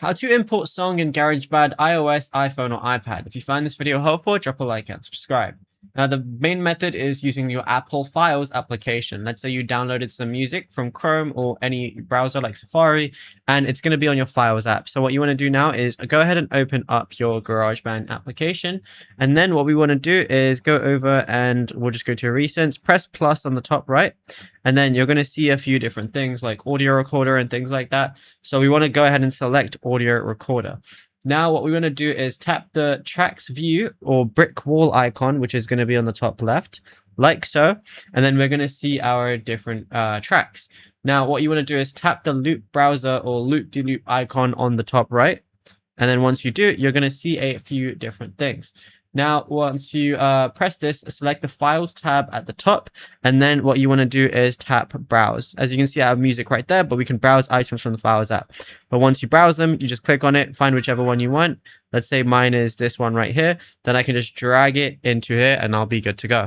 How to import Song in Garageband, iOS, iPhone, or iPad. If you find this video helpful, drop a like and subscribe. Now, the main method is using your Apple Files application. Let's say you downloaded some music from Chrome or any browser like Safari, and it's going to be on your Files app. So what you want to do now is go ahead and open up your GarageBand application. And then what we want to do is go over and we'll just go to Recents, press plus on the top right. And then you're going to see a few different things like audio recorder and things like that. So we want to go ahead and select audio recorder. Now, what we want to do is tap the tracks view or brick wall icon, which is going to be on the top left, like so. And then we're going to see our different tracks. Now, what you want to do is tap the loop browser or loop-de-loop icon on the top right. And then once you do, you're going to see a few different things. Now, once you press this, select the Files tab at the top, and then what you want to do is tap Browse. As you can see, I have music right there, but we can browse items from the Files app. But once you browse them, you just click on it, find whichever one you want. Let's say mine is this one right here. Then I can just drag it into here, and I'll be good to go.